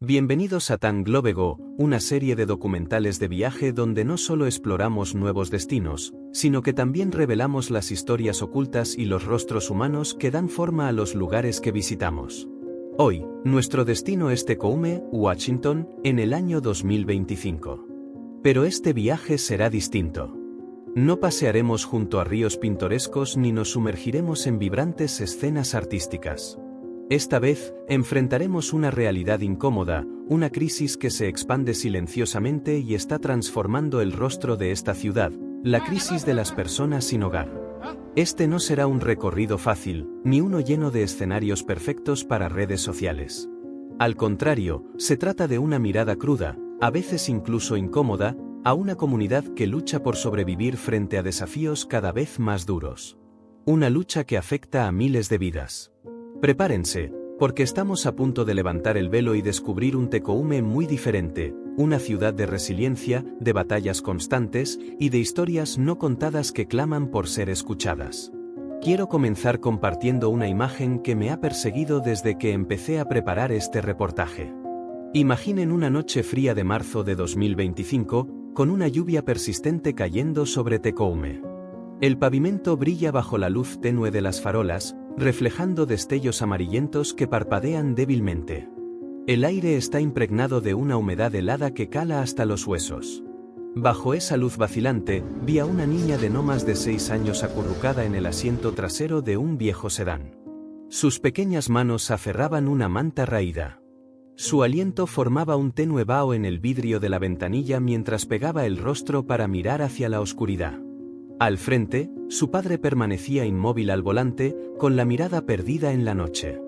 Bienvenidos a Tan Globego, una serie de documentales de viaje donde no solo exploramos nuevos destinos, sino que también revelamos las historias ocultas y los rostros humanos que dan forma a los lugares que visitamos. Hoy, nuestro destino es Tecoume, Washington, en el año 2025. Pero este viaje será distinto. No pasearemos junto a ríos pintorescos ni nos sumergiremos en vibrantes escenas artísticas. Esta vez, enfrentaremos una realidad incómoda, una crisis que se expande silenciosamente y está transformando el rostro de esta ciudad, la crisis de las personas sin hogar. Este no será un recorrido fácil, ni uno lleno de escenarios perfectos para redes sociales. Al contrario, se trata de una mirada cruda, a veces incluso incómoda, a una comunidad que lucha por sobrevivir frente a desafíos cada vez más duros. Una lucha que afecta a miles de vidas. Prepárense, porque estamos a punto de levantar el velo y descubrir un Tecoume muy diferente, una ciudad de resiliencia, de batallas constantes y de historias no contadas que claman por ser escuchadas. Quiero comenzar compartiendo una imagen que me ha perseguido desde que empecé a preparar este reportaje. Imaginen una noche fría de marzo de 2025, con una lluvia persistente cayendo sobre Tecoume. El pavimento brilla bajo la luz tenue de las farolas, reflejando destellos amarillentos que parpadean débilmente. El aire está impregnado de una humedad helada que cala hasta los huesos. Bajo esa luz vacilante, vi a una niña de no más de 6 años acurrucada en el asiento trasero de un viejo sedán. Sus pequeñas manos aferraban una manta raída. Su aliento formaba un tenue vaho en el vidrio de la ventanilla mientras pegaba el rostro para mirar hacia la oscuridad. Al frente, su padre permanecía inmóvil al volante, con la mirada perdida en la noche.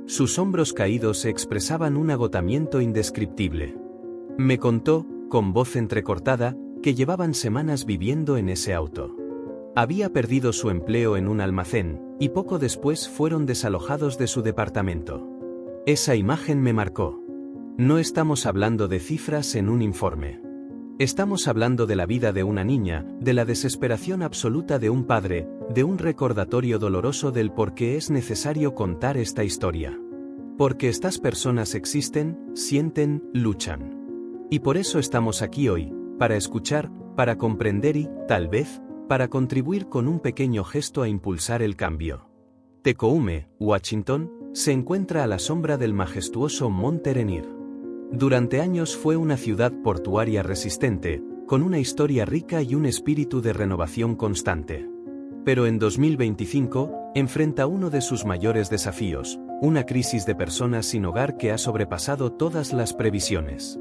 Sus hombros caídos expresaban un agotamiento indescriptible. Me contó, con voz entrecortada, que llevaban semanas viviendo en ese auto. Había perdido su empleo en un almacén, y poco después fueron desalojados de su departamento. Esa imagen me marcó. No estamos hablando de cifras en un informe. Estamos hablando de la vida de una niña, de la desesperación absoluta de un padre, de un recordatorio doloroso del por qué es necesario contar esta historia. Porque estas personas existen, sienten, luchan. Y por eso estamos aquí hoy, para escuchar, para comprender y, tal vez, para contribuir con un pequeño gesto a impulsar el cambio. Tecoume, Washington, se encuentra a la sombra del majestuoso Monte Rainier. Durante años fue una ciudad portuaria resistente, con una historia rica y un espíritu de renovación constante. Pero en 2025, enfrenta uno de sus mayores desafíos, una crisis de personas sin hogar que ha sobrepasado todas las previsiones.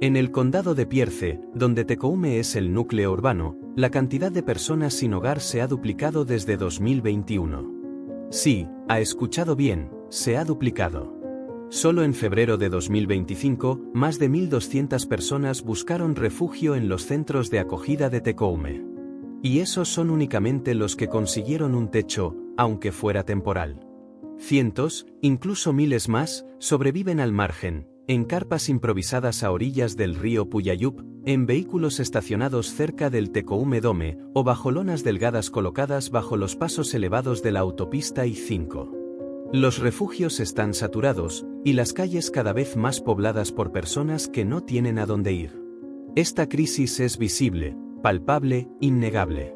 En el condado de Pierce, donde Tecoume es el núcleo urbano, la cantidad de personas sin hogar se ha duplicado desde 2021. Sí, ha escuchado bien, se ha duplicado. Solo en febrero de 2025, más de 1.200 personas buscaron refugio en los centros de acogida de Tecoume. Y esos son únicamente los que consiguieron un techo, aunque fuera temporal. Cientos, incluso miles más, sobreviven al margen, en carpas improvisadas a orillas del río Puyallup, en vehículos estacionados cerca del Tecoume Dome, o bajo lonas delgadas colocadas bajo los pasos elevados de la autopista I-5. Los refugios están saturados, y las calles cada vez más pobladas por personas que no tienen a dónde ir. Esta crisis es visible, palpable, innegable.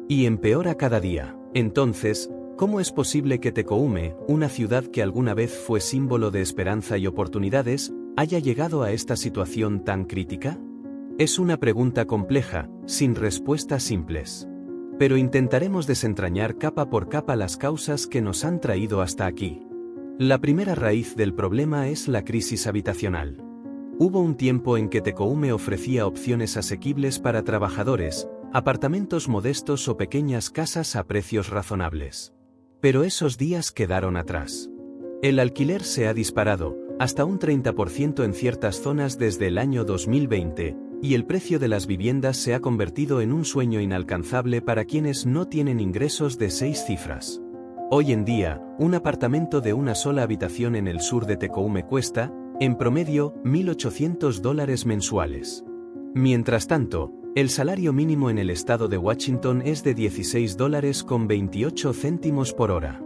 Y empeora cada día. Entonces, ¿cómo es posible que Tecoume, una ciudad que alguna vez fue símbolo de esperanza y oportunidades, haya llegado a esta situación tan crítica? Es una pregunta compleja, sin respuestas simples. Pero intentaremos desentrañar capa por capa las causas que nos han traído hasta aquí. La primera raíz del problema es la crisis habitacional. Hubo un tiempo en que Tecoume ofrecía opciones asequibles para trabajadores, apartamentos modestos o pequeñas casas a precios razonables. Pero esos días quedaron atrás. El alquiler se ha disparado, hasta un 30% en ciertas zonas desde el año 2020, y el precio de las viviendas se ha convertido en un sueño inalcanzable para quienes no tienen ingresos de 6 cifras. Hoy en día, un apartamento de una sola habitación en el sur de Tecoume cuesta, en promedio, $1.800 mensuales. Mientras tanto, el salario mínimo en el estado de Washington es de $16.28 por hora.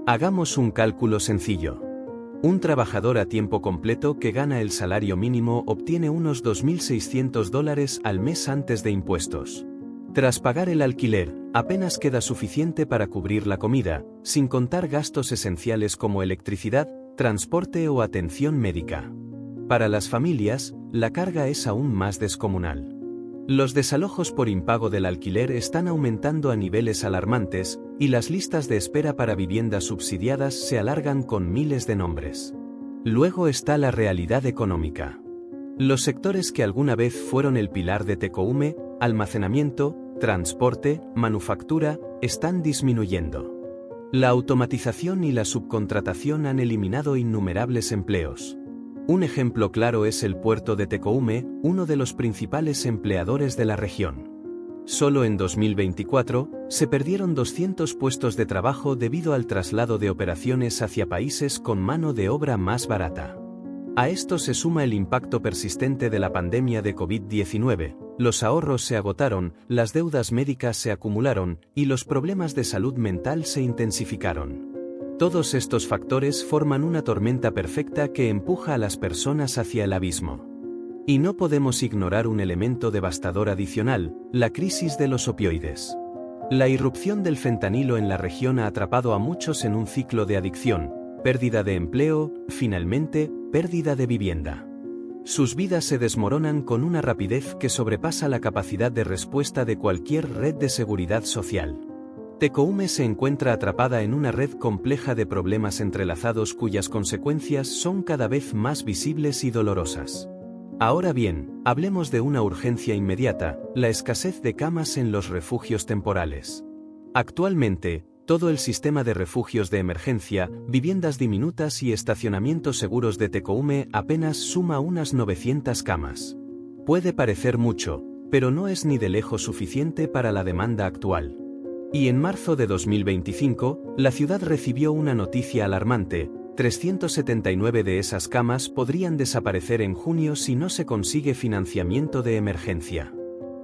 Hagamos un cálculo sencillo. Un trabajador a tiempo completo que gana el salario mínimo obtiene unos $2.600 al mes antes de impuestos. Tras pagar el alquiler, apenas queda suficiente para cubrir la comida, sin contar gastos esenciales como electricidad, transporte o atención médica. Para las familias, la carga es aún más descomunal. Los desalojos por impago del alquiler están aumentando a niveles alarmantes, y las listas de espera para viviendas subsidiadas se alargan con miles de nombres. Luego está la realidad económica. Los sectores que alguna vez fueron el pilar de Tecoume, almacenamiento, transporte, manufactura, están disminuyendo. La automatización y la subcontratación han eliminado innumerables empleos. Un ejemplo claro es el puerto de Tecoume, uno de los principales empleadores de la región. Solo en 2024, se perdieron 200 puestos de trabajo debido al traslado de operaciones hacia países con mano de obra más barata. A esto se suma el impacto persistente de la pandemia de COVID-19, los ahorros se agotaron, las deudas médicas se acumularon, y los problemas de salud mental se intensificaron. Todos estos factores forman una tormenta perfecta que empuja a las personas hacia el abismo. Y no podemos ignorar un elemento devastador adicional, la crisis de los opioides. La irrupción del fentanilo en la región ha atrapado a muchos en un ciclo de adicción, pérdida de empleo, finalmente, pérdida de vivienda. Sus vidas se desmoronan con una rapidez que sobrepasa la capacidad de respuesta de cualquier red de seguridad social. Tecoume se encuentra atrapada en una red compleja de problemas entrelazados cuyas consecuencias son cada vez más visibles y dolorosas. Ahora bien, hablemos de una urgencia inmediata, la escasez de camas en los refugios temporales. Actualmente, todo el sistema de refugios de emergencia, viviendas diminutas y estacionamientos seguros de Tecoume apenas suma unas 900 camas. Puede parecer mucho, pero no es ni de lejos suficiente para la demanda actual. Y en marzo de 2025, la ciudad recibió una noticia alarmante: 379 de esas camas podrían desaparecer en junio si no se consigue financiamiento de emergencia.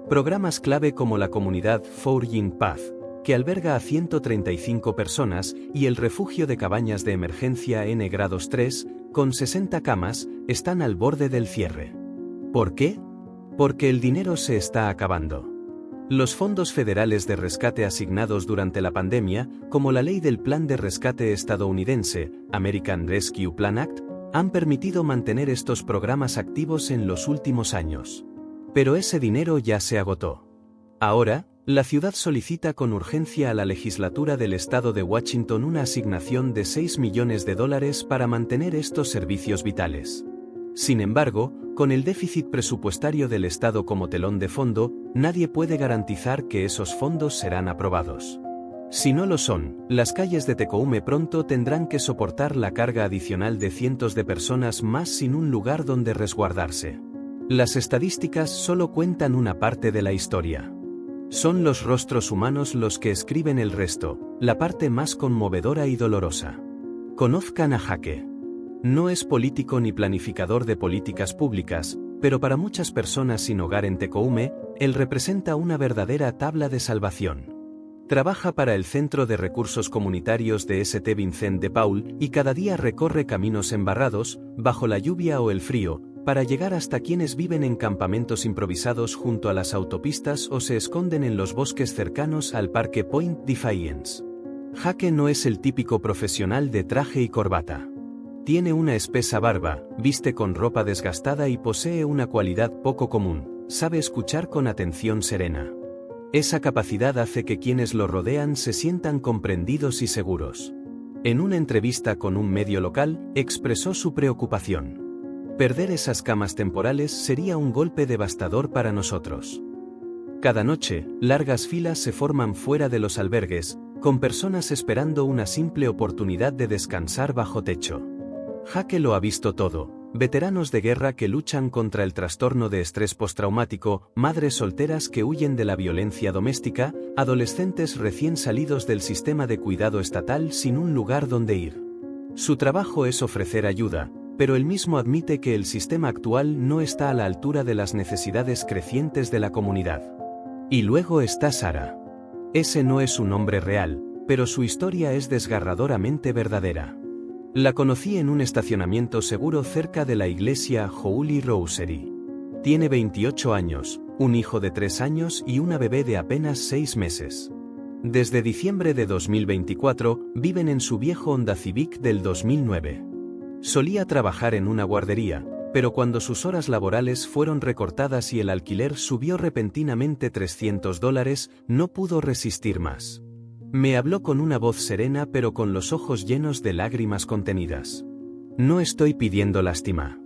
Programas clave como la comunidad Forging Path, que alberga a 135 personas, y el refugio de cabañas de emergencia N-3, con 60 camas, están al borde del cierre. ¿Por qué? Porque el dinero se está acabando. Los fondos federales de rescate asignados durante la pandemia, como la ley del Plan de Rescate estadounidense, American Rescue Plan Act, han permitido mantener estos programas activos en los últimos años. Pero ese dinero ya se agotó. Ahora, la ciudad solicita con urgencia a la legislatura del estado de Washington una asignación de $6 millones para mantener estos servicios vitales. Sin embargo, con el déficit presupuestario del Estado como telón de fondo, nadie puede garantizar que esos fondos serán aprobados. Si no lo son, las calles de Tecoume pronto tendrán que soportar la carga adicional de cientos de personas más sin un lugar donde resguardarse. Las estadísticas solo cuentan una parte de la historia. Son los rostros humanos los que escriben el resto, la parte más conmovedora y dolorosa. Conozcan a Jake. No es político ni planificador de políticas públicas, pero para muchas personas sin hogar en Tecoume, él representa una verdadera tabla de salvación. Trabaja para el Centro de Recursos Comunitarios de St. Vincent de Paul y cada día recorre caminos embarrados, bajo la lluvia o el frío, para llegar hasta quienes viven en campamentos improvisados junto a las autopistas o se esconden en los bosques cercanos al Parque Point Defiance. Jake no es el típico profesional de traje y corbata. Tiene una espesa barba, viste con ropa desgastada y posee una cualidad poco común: sabe escuchar con atención serena. Esa capacidad hace que quienes lo rodean se sientan comprendidos y seguros. En una entrevista con un medio local, expresó su preocupación. Perder esas camas temporales sería un golpe devastador para nosotros. Cada noche, largas filas se forman fuera de los albergues, con personas esperando una simple oportunidad de descansar bajo techo. Jake lo ha visto todo: veteranos de guerra que luchan contra el trastorno de estrés postraumático, madres solteras que huyen de la violencia doméstica, adolescentes recién salidos del sistema de cuidado estatal sin un lugar donde ir. Su trabajo es ofrecer ayuda, pero él mismo admite que el sistema actual no está a la altura de las necesidades crecientes de la comunidad. Y luego está Sara. Ese no es un nombre real, pero su historia es desgarradoramente verdadera. La conocí en un estacionamiento seguro cerca de la iglesia Holy Rosary. Tiene 28 años, un hijo de 3 años y una bebé de apenas 6 meses. Desde diciembre de 2024, viven en su viejo Honda Civic del 2009. Solía trabajar en una guardería, pero cuando sus horas laborales fueron recortadas y el alquiler subió repentinamente $300, no pudo resistir más. Me habló con una voz serena pero con los ojos llenos de lágrimas contenidas. No estoy pidiendo lástima.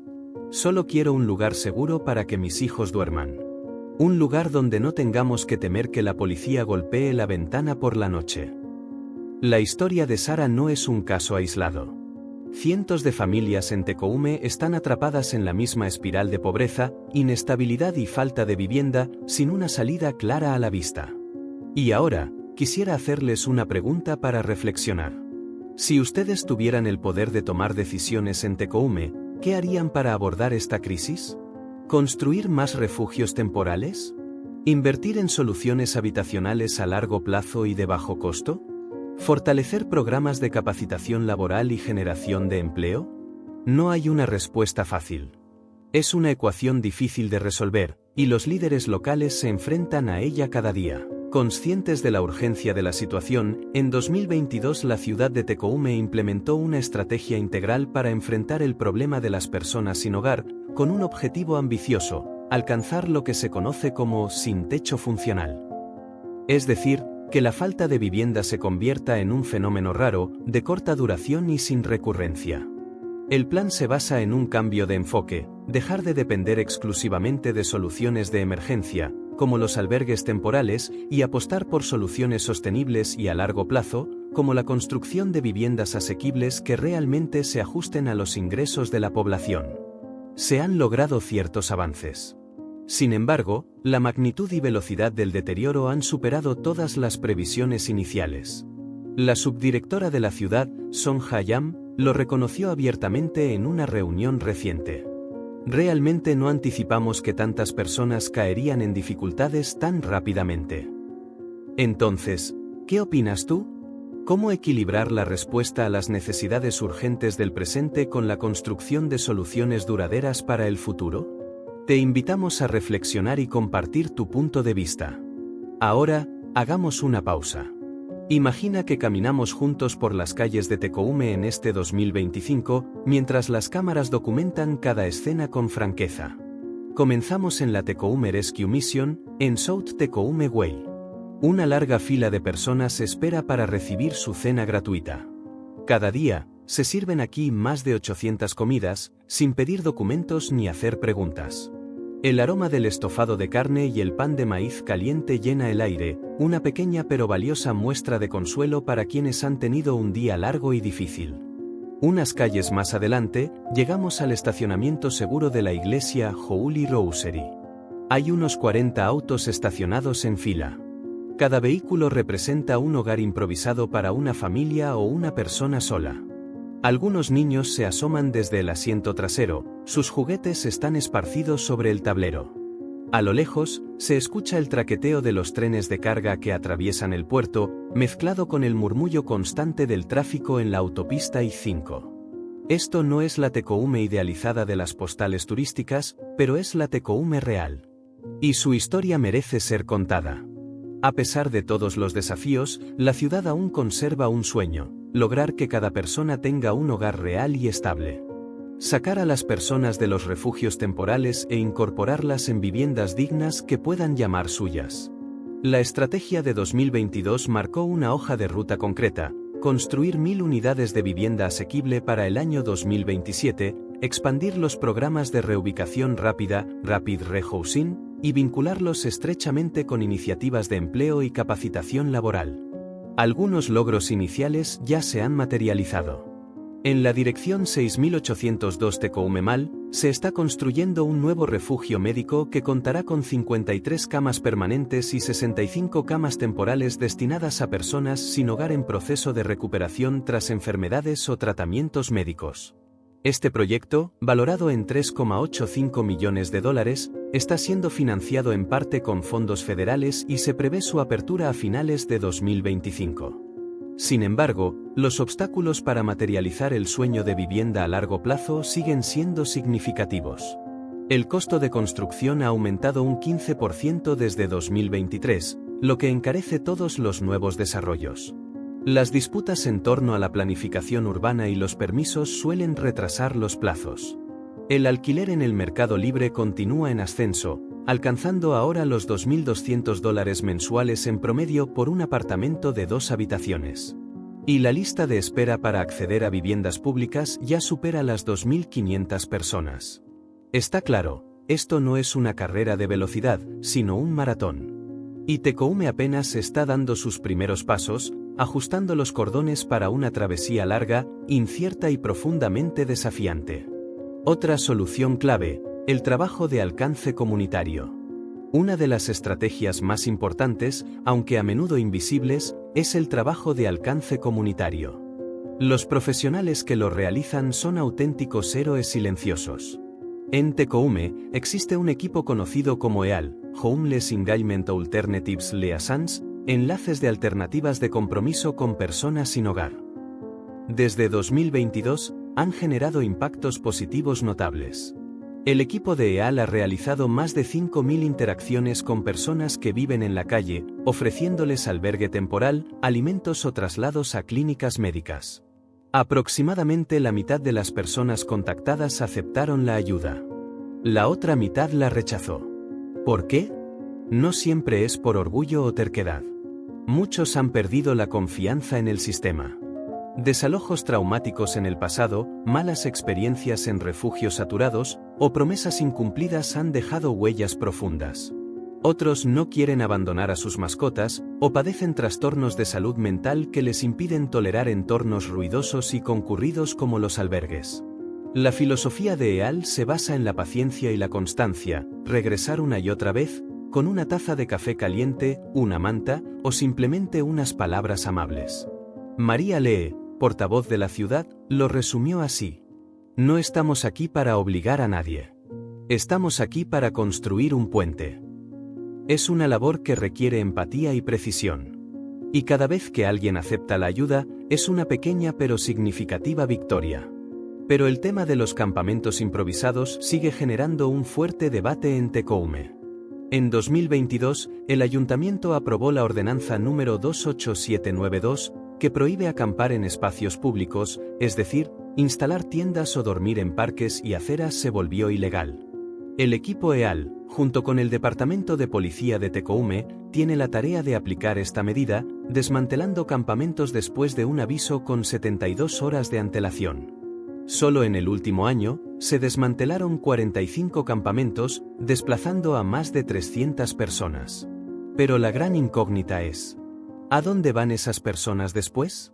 Solo quiero un lugar seguro para que mis hijos duerman. Un lugar donde no tengamos que temer que la policía golpee la ventana por la noche. La historia de Sara no es un caso aislado. Cientos de familias en Tecoume están atrapadas en la misma espiral de pobreza, inestabilidad y falta de vivienda, sin una salida clara a la vista. Y ahora, quisiera hacerles una pregunta para reflexionar. Si ustedes tuvieran el poder de tomar decisiones en Tecoume, ¿qué harían para abordar esta crisis? ¿Construir más refugios temporales? ¿Invertir en soluciones habitacionales a largo plazo y de bajo costo? ¿Fortalecer programas de capacitación laboral y generación de empleo? No hay una respuesta fácil. Es una ecuación difícil de resolver, y los líderes locales se enfrentan a ella cada día. Conscientes de la urgencia de la situación, en 2022 la ciudad de Tecoume implementó una estrategia integral para enfrentar el problema de las personas sin hogar, con un objetivo ambicioso: alcanzar lo que se conoce como sin techo funcional. Es decir, que la falta de vivienda se convierta en un fenómeno raro, de corta duración y sin recurrencia. El plan se basa en un cambio de enfoque: dejar de depender exclusivamente de soluciones de emergencia, como los albergues temporales, y apostar por soluciones sostenibles y a largo plazo, como la construcción de viviendas asequibles que realmente se ajusten a los ingresos de la población. Se han logrado ciertos avances. Sin embargo, la magnitud y velocidad del deterioro han superado todas las previsiones iniciales. La subdirectora de la ciudad, Song Ha-yam, lo reconoció abiertamente en una reunión reciente. Realmente no anticipamos que tantas personas caerían en dificultades tan rápidamente. Entonces, ¿qué opinas tú? ¿Cómo equilibrar la respuesta a las necesidades urgentes del presente con la construcción de soluciones duraderas para el futuro? Te invitamos a reflexionar y compartir tu punto de vista. Ahora, hagamos una pausa. Imagina que caminamos juntos por las calles de Tecoume en este 2025, mientras las cámaras documentan cada escena con franqueza. Comenzamos en la Tecoume Rescue Mission, en South Tecoume Way. Una larga fila de personas espera para recibir su cena gratuita. Cada día, se sirven aquí más de 800 comidas, sin pedir documentos ni hacer preguntas. El aroma del estofado de carne y el pan de maíz caliente llena el aire, una pequeña pero valiosa muestra de consuelo para quienes han tenido un día largo y difícil. Unas calles más adelante, llegamos al estacionamiento seguro de la iglesia Holy Rosary. Hay unos 40 autos estacionados en fila. Cada vehículo representa un hogar improvisado para una familia o una persona sola. Algunos niños se asoman desde el asiento trasero, sus juguetes están esparcidos sobre el tablero. A lo lejos, se escucha el traqueteo de los trenes de carga que atraviesan el puerto, mezclado con el murmullo constante del tráfico en la autopista I-5. Esto no es la Tecoume idealizada de las postales turísticas, pero es la Tecoume real. Y su historia merece ser contada. A pesar de todos los desafíos, la ciudad aún conserva un sueño: lograr que cada persona tenga un hogar real y estable. Sacar a las personas de los refugios temporales e incorporarlas en viviendas dignas que puedan llamar suyas. La estrategia de 2022 marcó una hoja de ruta concreta: construir 1000 unidades de vivienda asequible para el año 2027, expandir los programas de reubicación rápida, Rapid Rehousing, y vincularlos estrechamente con iniciativas de empleo y capacitación laboral. Algunos logros iniciales ya se han materializado. En la dirección 6802 Tecoume Mall, se está construyendo un nuevo refugio médico que contará con 53 camas permanentes y 65 camas temporales destinadas a personas sin hogar en proceso de recuperación tras enfermedades o tratamientos médicos. Este proyecto, valorado en $3,85 millones, está siendo financiado en parte con fondos federales y se prevé su apertura a finales de 2025. Sin embargo, los obstáculos para materializar el sueño de vivienda a largo plazo siguen siendo significativos. El costo de construcción ha aumentado un 15% desde 2023, lo que encarece todos los nuevos desarrollos. Las disputas en torno a la planificación urbana y los permisos suelen retrasar los plazos. El alquiler en el mercado libre continúa en ascenso, alcanzando ahora los $2.200 mensuales en promedio por un apartamento de 2 habitaciones. Y la lista de espera para acceder a viviendas públicas ya supera las 2.500 personas. Está claro, esto no es una carrera de velocidad, sino un maratón. Y Tecoume apenas está dando sus primeros pasos, ajustando los cordones para una travesía larga, incierta y profundamente desafiante. Otra solución clave: el trabajo de alcance comunitario. Una de las estrategias más importantes, aunque a menudo invisibles, es el trabajo de alcance comunitario. Los profesionales que lo realizan son auténticos héroes silenciosos. En Tecoume existe un equipo conocido como EAL, Homeless Engagement Alternatives Liaisons, enlaces de alternativas de compromiso con personas sin hogar. Desde 2022, han generado impactos positivos notables. El equipo de EAL ha realizado más de 5.000 interacciones con personas que viven en la calle, ofreciéndoles albergue temporal, alimentos o traslados a clínicas médicas. Aproximadamente la mitad de las personas contactadas aceptaron la ayuda. La otra mitad la rechazó. ¿Por qué? No siempre es por orgullo o terquedad. Muchos han perdido la confianza en el sistema. Desalojos traumáticos en el pasado, malas experiencias en refugios saturados, o promesas incumplidas han dejado huellas profundas. Otros no quieren abandonar a sus mascotas, o padecen trastornos de salud mental que les impiden tolerar entornos ruidosos y concurridos como los albergues. La filosofía de EAL se basa en la paciencia y la constancia, regresar una y otra vez, con una taza de café caliente, una manta, o simplemente unas palabras amables. María Lee, portavoz de la ciudad, lo resumió así: no estamos aquí para obligar a nadie. Estamos aquí para construir un puente. Es una labor que requiere empatía y precisión. Y cada vez que alguien acepta la ayuda, es una pequeña pero significativa victoria. Pero el tema de los campamentos improvisados sigue generando un fuerte debate en Tecoume. En 2022, el ayuntamiento aprobó la ordenanza número 28792, que prohíbe acampar en espacios públicos, es decir, instalar tiendas o dormir en parques y aceras se volvió ilegal. El equipo EAL, junto con el Departamento de Policía de Tecoume, tiene la tarea de aplicar esta medida, desmantelando campamentos después de un aviso con 72 horas de antelación. Solo en el último año, se desmantelaron 45 campamentos, desplazando a más de 300 personas. Pero la gran incógnita es: ¿a dónde van esas personas después?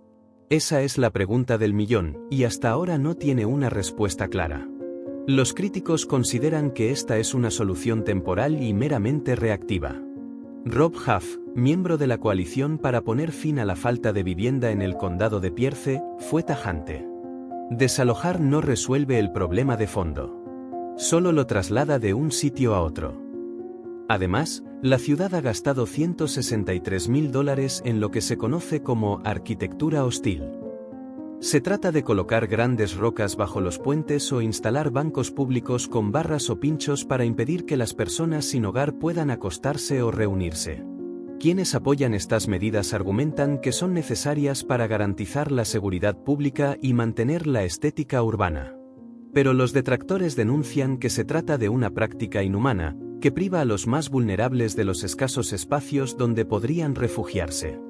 Esa es la pregunta del millón, y hasta ahora no tiene una respuesta clara. Los críticos consideran que esta es una solución temporal y meramente reactiva. Rob Huff, miembro de la coalición para poner fin a la falta de vivienda en el condado de Pierce, fue tajante. Desalojar no resuelve el problema de fondo. Solo lo traslada de un sitio a otro. Además, la ciudad ha gastado $163.000 en lo que se conoce como arquitectura hostil. Se trata de colocar grandes rocas bajo los puentes o instalar bancos públicos con barras o pinchos para impedir que las personas sin hogar puedan acostarse o reunirse. Quienes apoyan estas medidas argumentan que son necesarias para garantizar la seguridad pública y mantener la estética urbana. Pero los detractores denuncian que se trata de una práctica inhumana, que priva a los más vulnerables de los escasos espacios donde podrían refugiarse.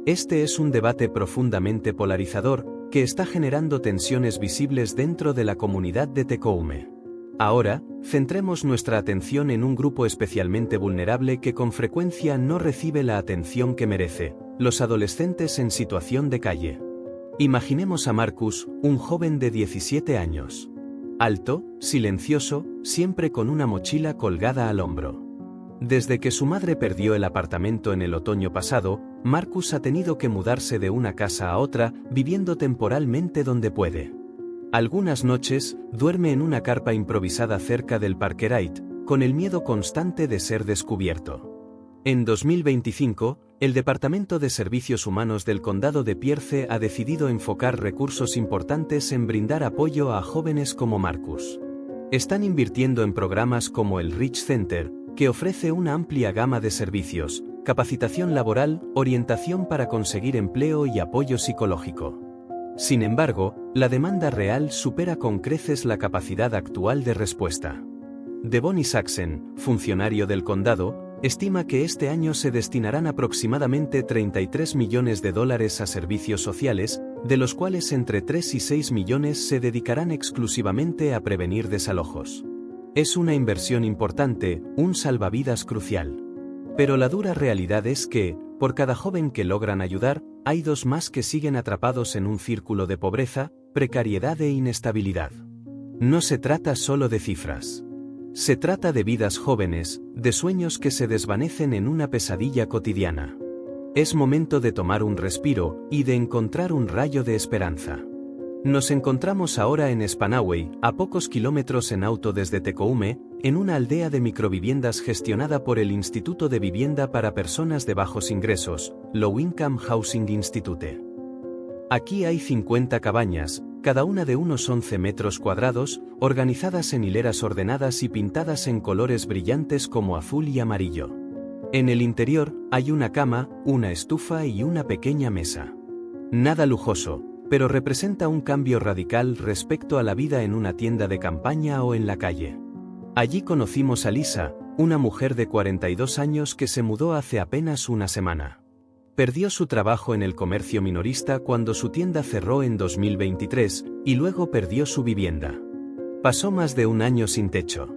Este es un debate profundamente polarizador, que está generando tensiones visibles dentro de la comunidad de Tecoume. Ahora, centremos nuestra atención en un grupo especialmente vulnerable que con frecuencia no recibe la atención que merece: los adolescentes en situación de calle. Imaginemos a Marcus, un joven de 17 años. Alto, silencioso, siempre con una mochila colgada al hombro. Desde que su madre perdió el apartamento en el otoño pasado, Marcus ha tenido que mudarse de una casa a otra, viviendo temporalmente donde puede. Algunas noches, duerme en una carpa improvisada cerca del Parkerite, con el miedo constante de ser descubierto. En 2025, El Departamento de Servicios Humanos del Condado de Pierce ha decidido enfocar recursos importantes en brindar apoyo a jóvenes como Marcus. Están invirtiendo en programas como el Rich Center, que ofrece una amplia gama de servicios, capacitación laboral, orientación para conseguir empleo y apoyo psicológico. Sin embargo, la demanda real supera con creces la capacidad actual de respuesta. Devon Isaacsen, funcionario del condado, estima que este año se destinarán aproximadamente $33 millones a servicios sociales, de los cuales entre 3 y 6 millones se dedicarán exclusivamente a prevenir desalojos. Es una inversión importante, un salvavidas crucial. Pero la dura realidad es que, por cada joven que logran ayudar, hay 2 más que siguen atrapados en un círculo de pobreza, precariedad e inestabilidad. No se trata solo de cifras. Se trata de vidas jóvenes, de sueños que se desvanecen en una pesadilla cotidiana. Es momento de tomar un respiro y de encontrar un rayo de esperanza. Nos encontramos ahora en Spanaway, a pocos kilómetros en auto desde Tecoume, en una aldea de microviviendas gestionada por el Instituto de Vivienda para Personas de Bajos Ingresos, Low Income Housing Institute. Aquí hay 50 cabañas, cada una de unos 11 metros cuadrados, organizadas en hileras ordenadas y pintadas en colores brillantes como azul y amarillo. En el interior, hay una cama, una estufa y una pequeña mesa. Nada lujoso, pero representa un cambio radical respecto a la vida en una tienda de campaña o en la calle. Allí conocimos a Lisa, una mujer de 42 años que se mudó hace apenas una semana. Perdió su trabajo en el comercio minorista cuando su tienda cerró en 2023, y luego perdió su vivienda. Pasó más de un año sin techo.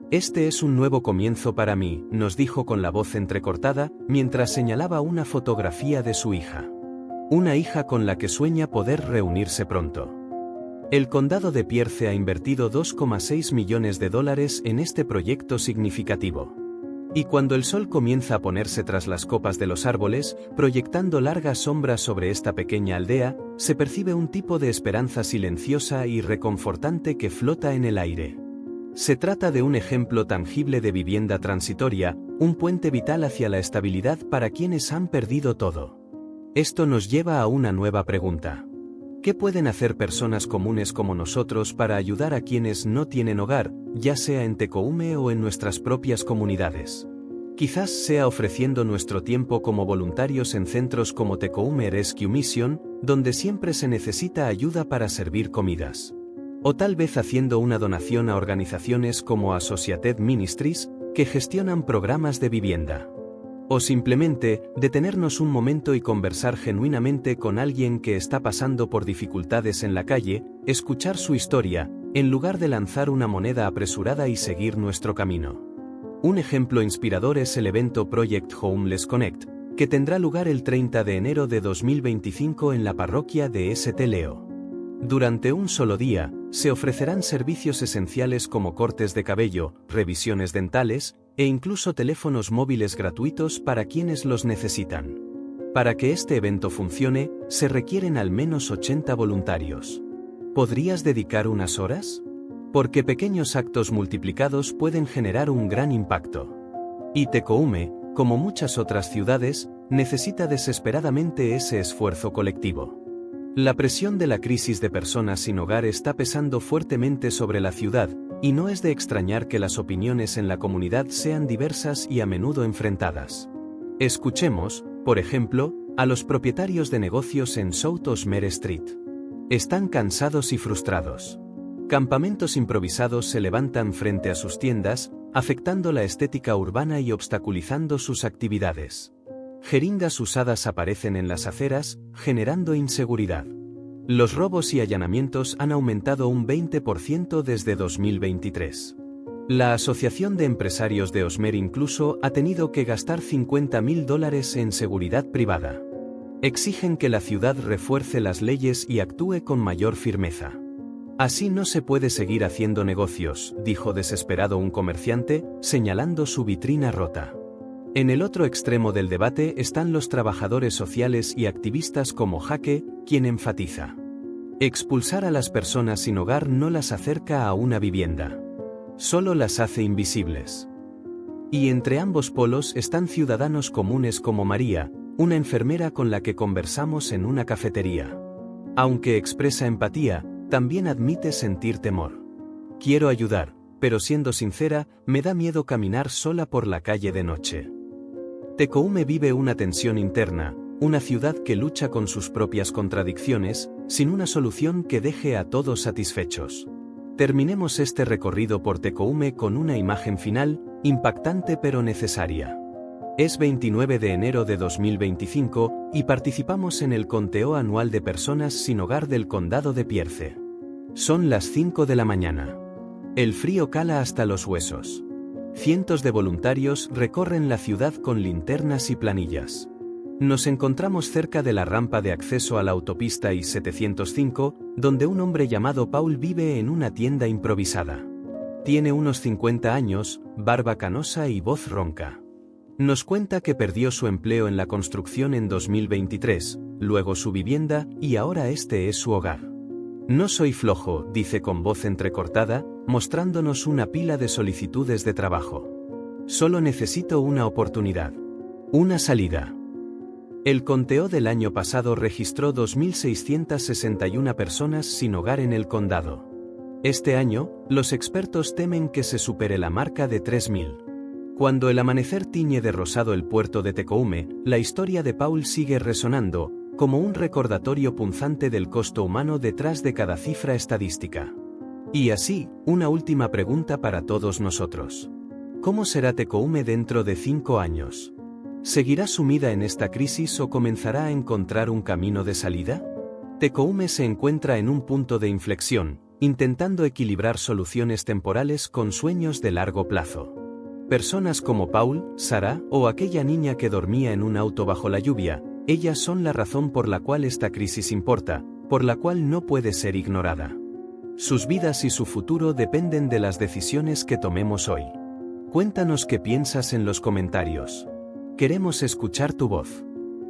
Este es un nuevo comienzo para mí, nos dijo con la voz entrecortada, mientras señalaba una fotografía de su hija. Una hija con la que sueña poder reunirse pronto. El condado de Pierce ha invertido $2,6 millones en este proyecto significativo. Y cuando el sol comienza a ponerse tras las copas de los árboles, proyectando largas sombras sobre esta pequeña aldea, se percibe un tipo de esperanza silenciosa y reconfortante que flota en el aire. Se trata de un ejemplo tangible de vivienda transitoria, un puente vital hacia la estabilidad para quienes han perdido todo. Esto nos lleva a una nueva pregunta. ¿Qué pueden hacer personas comunes como nosotros para ayudar a quienes no tienen hogar, ya sea en Tecoume o en nuestras propias comunidades? Quizás sea ofreciendo nuestro tiempo como voluntarios en centros como Tecoume Rescue Mission, donde siempre se necesita ayuda para servir comidas. O tal vez haciendo una donación a organizaciones como Associated Ministries, que gestionan programas de vivienda. O simplemente, detenernos un momento y conversar genuinamente con alguien que está pasando por dificultades en la calle, escuchar su historia, en lugar de lanzar una moneda apresurada y seguir nuestro camino. Un ejemplo inspirador es el evento Project Homeless Connect, que tendrá lugar el 30 de enero de 2025 en la parroquia de St. Leo. Durante un solo día, se ofrecerán servicios esenciales como cortes de cabello, revisiones dentales, e incluso teléfonos móviles gratuitos para quienes los necesitan. Para que este evento funcione, se requieren al menos 80 voluntarios. ¿Podrías dedicar unas horas? Porque pequeños actos multiplicados pueden generar un gran impacto. Y Tecoume, como muchas otras ciudades, necesita desesperadamente ese esfuerzo colectivo. La presión de la crisis de personas sin hogar está pesando fuertemente sobre la ciudad, y no es de extrañar que las opiniones en la comunidad sean diversas y a menudo enfrentadas. Escuchemos, por ejemplo, a los propietarios de negocios en South Osmer Street. Están cansados y frustrados. Campamentos improvisados se levantan frente a sus tiendas, afectando la estética urbana y obstaculizando sus actividades. Jeringas usadas aparecen en las aceras, generando inseguridad. Los robos y allanamientos han aumentado un 20% desde 2023. La Asociación de Empresarios de Osmer incluso ha tenido que gastar $50.000 en seguridad privada. Exigen que la ciudad refuerce las leyes y actúe con mayor firmeza. Así no se puede seguir haciendo negocios, dijo desesperado un comerciante, señalando su vitrina rota. En el otro extremo del debate están los trabajadores sociales y activistas como Jaque, quien enfatiza: expulsar a las personas sin hogar no las acerca a una vivienda. Solo las hace invisibles. Y entre ambos polos están ciudadanos comunes como María, una enfermera con la que conversamos en una cafetería. Aunque expresa empatía, también admite sentir temor. Quiero ayudar, pero siendo sincera, me da miedo caminar sola por la calle de noche. Tecoume vive una tensión interna, una ciudad que lucha con sus propias contradicciones, sin una solución que deje a todos satisfechos. Terminemos este recorrido por Tecoume con una imagen final, impactante pero necesaria. Es 29 de enero de 2025 y participamos en el conteo anual de personas sin hogar del condado de Pierce. Son las 5 de la mañana. El frío cala hasta los huesos. Cientos de voluntarios recorren la ciudad con linternas y planillas. Nos encontramos cerca de la rampa de acceso a la autopista I-705, donde un hombre llamado Paul vive en una tienda improvisada. Tiene unos 50 años, barba canosa y voz ronca. Nos cuenta que perdió su empleo en la construcción en 2023, luego su vivienda y ahora este es su hogar. No soy flojo, dice con voz entrecortada, mostrándonos una pila de solicitudes de trabajo. Solo necesito una oportunidad. Una salida. El conteo del año pasado registró 2.661 personas sin hogar en el condado. Este año, los expertos temen que se supere la marca de 3.000. Cuando el amanecer tiñe de rosado el puerto de Tecoume, la historia de Paul sigue resonando, como un recordatorio punzante del costo humano detrás de cada cifra estadística. Y así, una última pregunta para todos nosotros. ¿Cómo será Tecoume dentro de 5 años? ¿Seguirá sumida en esta crisis o comenzará a encontrar un camino de salida? Tecoume se encuentra en un punto de inflexión, intentando equilibrar soluciones temporales con sueños de largo plazo. Personas como Paul, Sarah o aquella niña que dormía en un auto bajo la lluvia, ellas son la razón por la cual esta crisis importa, por la cual no puede ser ignorada. Sus vidas y su futuro dependen de las decisiones que tomemos hoy. Cuéntanos qué piensas en los comentarios. Queremos escuchar tu voz.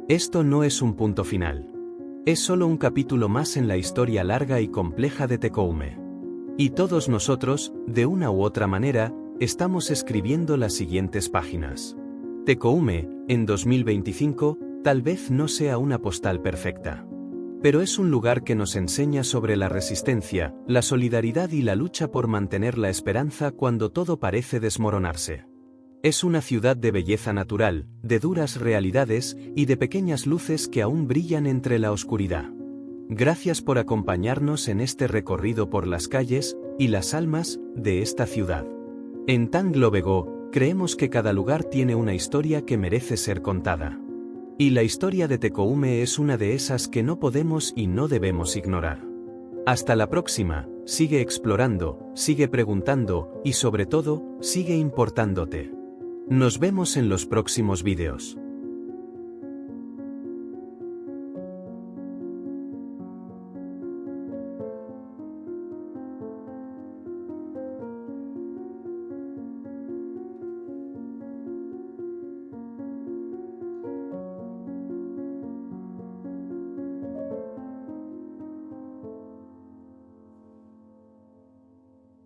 Esto no es un punto final. Es solo un capítulo más en la historia larga y compleja de Tecoume. Y todos nosotros, de una u otra manera, estamos escribiendo las siguientes páginas. Tecoume, en 2025, tal vez no sea una postal perfecta. Pero es un lugar que nos enseña sobre la resistencia, la solidaridad y la lucha por mantener la esperanza cuando todo parece desmoronarse. Es una ciudad de belleza natural, de duras realidades y de pequeñas luces que aún brillan entre la oscuridad. Gracias por acompañarnos en este recorrido por las calles y las almas de esta ciudad. En Tanglobego, creemos que cada lugar tiene una historia que merece ser contada. Y la historia de Tecoume es una de esas que no podemos y no debemos ignorar. Hasta la próxima, sigue explorando, sigue preguntando y sobre todo, sigue importándote. Nos vemos en los próximos vídeos.